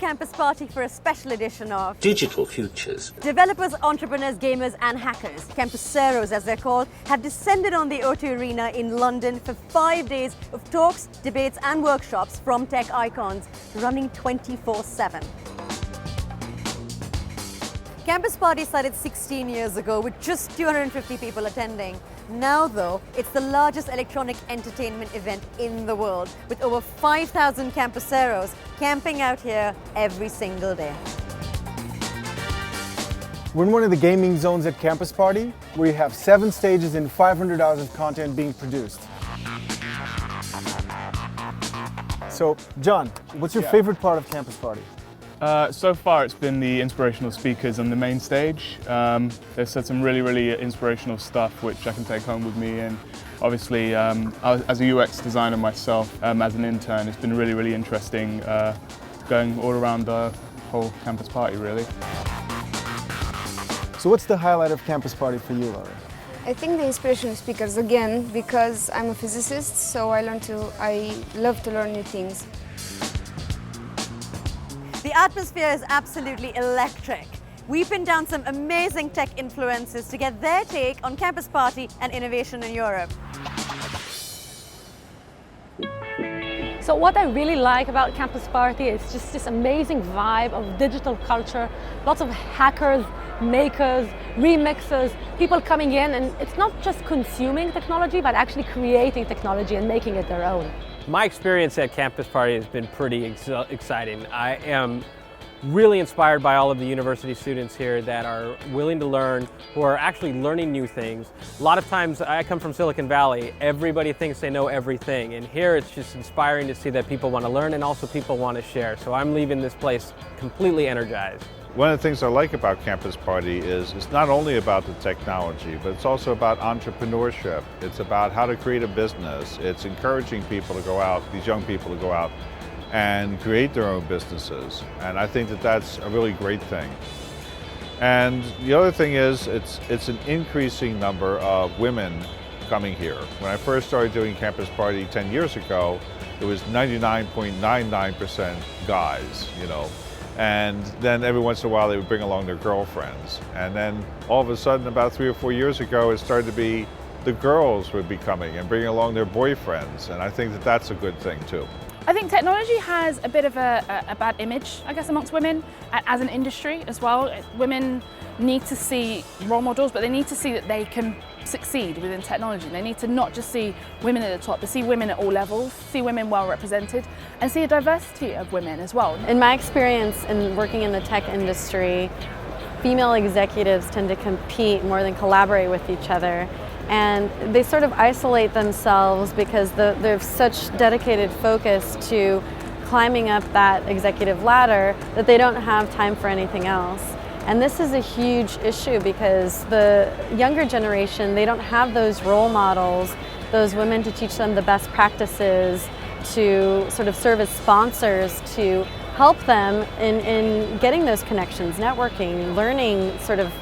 campus party for a special edition of Digital Futures. Developers, entrepreneurs, gamers and hackers, campuseros as they're called, have descended on the O2 Arena in London for 5 days of talks, debates and workshops from tech icons, running 24/7. Campus Party started 16 years ago with just 250 people attending. Now though, it's the largest electronic entertainment event in the world, with over 5,000 campuseros camping out here every single day. We're in one of the gaming zones at Campus Party, where you have 7 stages and 500 hours of content being produced. So, John, what's your favorite part of Campus Party? So far it's been the inspirational speakers on the main stage. They've said some really inspirational stuff which I can take home with me, and obviously as a UX designer myself, as an intern, it's been really interesting going all around the whole Campus Party really. So what's the highlight of Campus Party for you, Laura? I think the inspirational speakers, again, because I'm a physicist, so I love to learn new things. The atmosphere is absolutely electric. We pinned down some amazing tech influencers to get their take on Campus Party and innovation in Europe. So what I really like about Campus Party is just this amazing vibe of digital culture, lots of hackers, makers, remixers, people coming in, and it's not just consuming technology, but actually creating technology and making it their own. My experience at Campus Party has been pretty exciting. I am really inspired by all of the university students here that are willing to learn, who are actually learning new things. A lot of times, I come from Silicon Valley, everybody thinks they know everything, and here it's just inspiring to see that people want to learn and also people want to share. So I'm leaving this place completely energized. One of the things I like about Campus Party is it's not only about the technology, but it's also about entrepreneurship. It's about how to create a business. It's encouraging people to go out, these young people to go out and create their own businesses. And I think that that's a really great thing. And the other thing is it's an increasing number of women coming here. When I first started doing Campus Party 10 years ago, it was 99.99% guys, you know. And then every once in a while they would bring along their girlfriends. And then all of a sudden, about 3 or 4 years ago, it started to be the girls would be coming and bringing along their boyfriends. And I think that that's a good thing too. I think technology has a bit of a bad image, I guess, amongst women as an industry as well. Women need to see role models, but they need to see that they can succeed within technology. They need to not just see women at the top, but see women at all levels, see women well represented, and see a diversity of women as well. In my experience in working in the tech industry, female executives tend to compete more than collaborate with each other. And they sort of isolate themselves because they have such dedicated focus to climbing up that executive ladder that they don't have time for anything else. And this is a huge issue because the younger generation, they don't have those role models, those women to teach them the best practices, to sort of serve as sponsors to help them in getting those connections, networking, learning sort of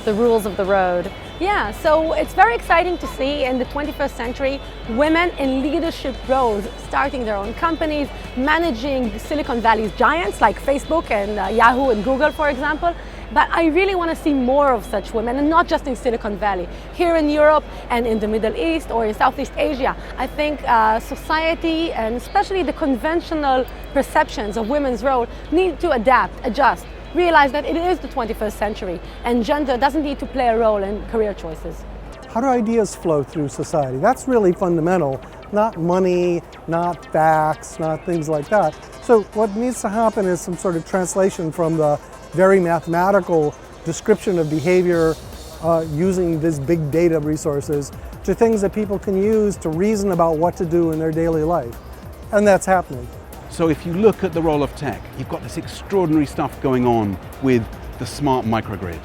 the rules of the road. Yeah, so it's very exciting to see in the 21st century women in leadership roles, starting their own companies, managing Silicon Valley's giants like Facebook and Yahoo and Google, for example. But I really want to see more of such women, and not just in Silicon Valley, here in Europe and in the Middle East or in Southeast Asia. I think society, and especially the conventional perceptions of women's role, need to adapt, adjust, realize that it is the 21st century and gender doesn't need to play a role in career choices. How do ideas flow through society? That's really fundamental, not money, not facts, not things like that. So what needs to happen is some sort of translation from the very mathematical description of behavior using these big data resources to things that people can use to reason about what to do in their daily life. And that's happening. So if you look at the role of tech, you've got this extraordinary stuff going on with the smart microgrid.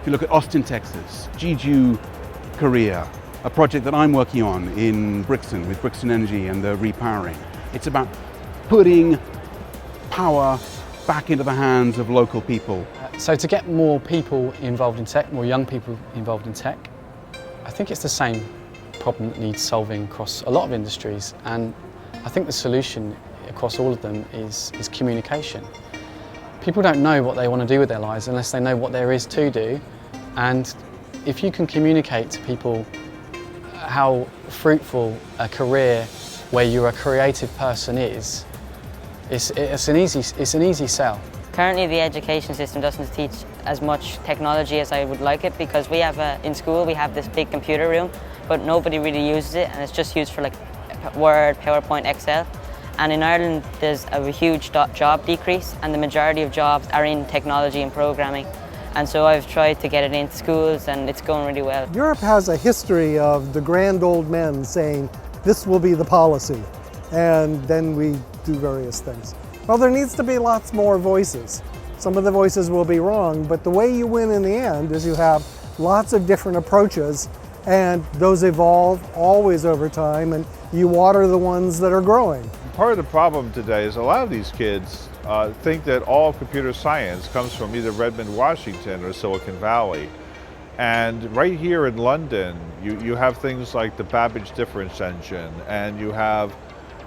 If you look at Austin, Texas, Jeju, Korea, a project that I'm working on in Brixton with Brixton Energy and the repowering. It's about putting power back into the hands of local people. So to get more people involved in tech, more young people involved in tech, I think it's the same problem that needs solving across a lot of industries, and I think the solution across all of them is communication. People don't know what they want to do with their lives unless they know what there is to do. And if you can communicate to people how fruitful a career where you're a creative person is, it's an easy sell. Currently the education system doesn't teach as much technology as I would like it, because we have in school we have this big computer room, but nobody really uses it, and it's just used for like Word, PowerPoint, Excel. And in Ireland there's a huge job decrease, and the majority of jobs are in technology and programming. And so I've tried to get it into schools, and it's going really well. Europe has a history of the grand old men saying, this will be the policy, and then we do various things. Well, there needs to be lots more voices. Some of the voices will be wrong, but the way you win in the end is you have lots of different approaches, and those evolve always over time, and you water the ones that are growing. Part of the problem today is a lot of these kids think that all computer science comes from either Redmond, Washington or Silicon Valley. And right here in London, you have things like the Babbage difference engine, and you have,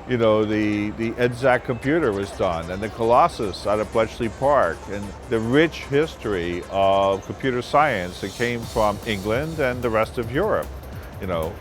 you know, the EDSAC computer was done, and the Colossus out of Bletchley Park, and the rich history of computer science that came from England and the rest of Europe, you know.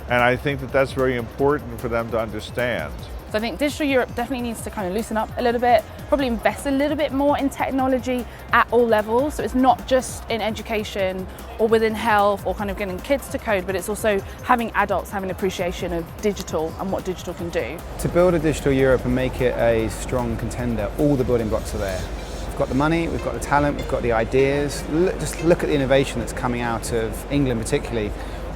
And I think that that's very important for them to understand. So I think Digital Europe definitely needs to kind of loosen up a little bit, probably invest a little bit more in technology at all levels. So it's not just in education or within health or kind of getting kids to code, but it's also having adults having an appreciation of digital and what digital can do. To build a Digital Europe and make it a strong contender, all the building blocks are there. We've got the money, we've got the talent, we've got the ideas. Just look at the innovation that's coming out of England particularly.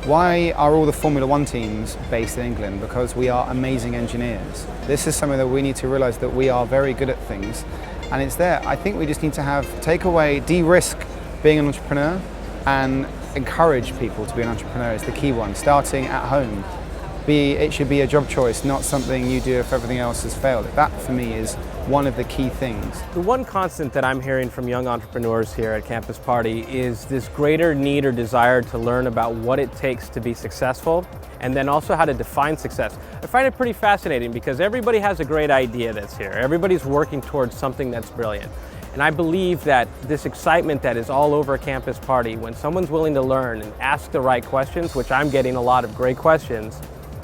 Why are all the Formula One teams based in England? Because we are amazing engineers. This is something that we need to realise, that we are very good at things, and it's there. I think we just need to take away, de-risk being an entrepreneur and encourage people to be an entrepreneur is the key one, starting at home. It should be a job choice, not something you do if everything else has failed. That for me is one of the key things. The one constant that I'm hearing from young entrepreneurs here at Campus Party is this greater need or desire to learn about what it takes to be successful, and then also how to define success. I find it pretty fascinating because everybody has a great idea that's here. Everybody's working towards something that's brilliant. And I believe that this excitement that is all over Campus Party, when someone's willing to learn and ask the right questions, which I'm getting a lot of great questions,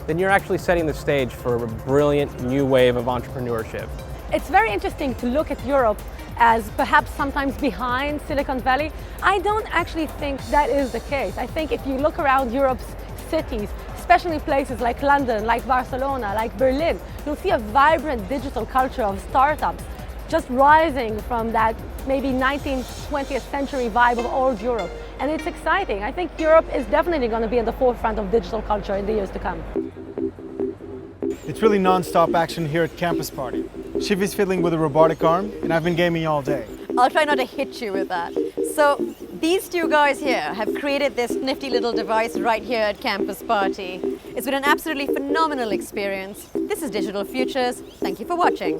then you're actually setting the stage for a brilliant new wave of entrepreneurship. It's very interesting to look at Europe as perhaps sometimes behind Silicon Valley. I don't actually think that is the case. I think if you look around Europe's cities, especially places like London, like Barcelona, like Berlin, you'll see a vibrant digital culture of startups just rising from that maybe 19th, 20th century vibe of old Europe. And it's exciting. I think Europe is definitely going to be at the forefront of digital culture in the years to come. It's really non-stop action here at Campus Party. Shivi's fiddling with a robotic arm, and I've been gaming all day. I'll try not to hit you with that. So these two guys here have created this nifty little device right here at Campus Party. It's been an absolutely phenomenal experience. This is Digital Futures. Thank you for watching.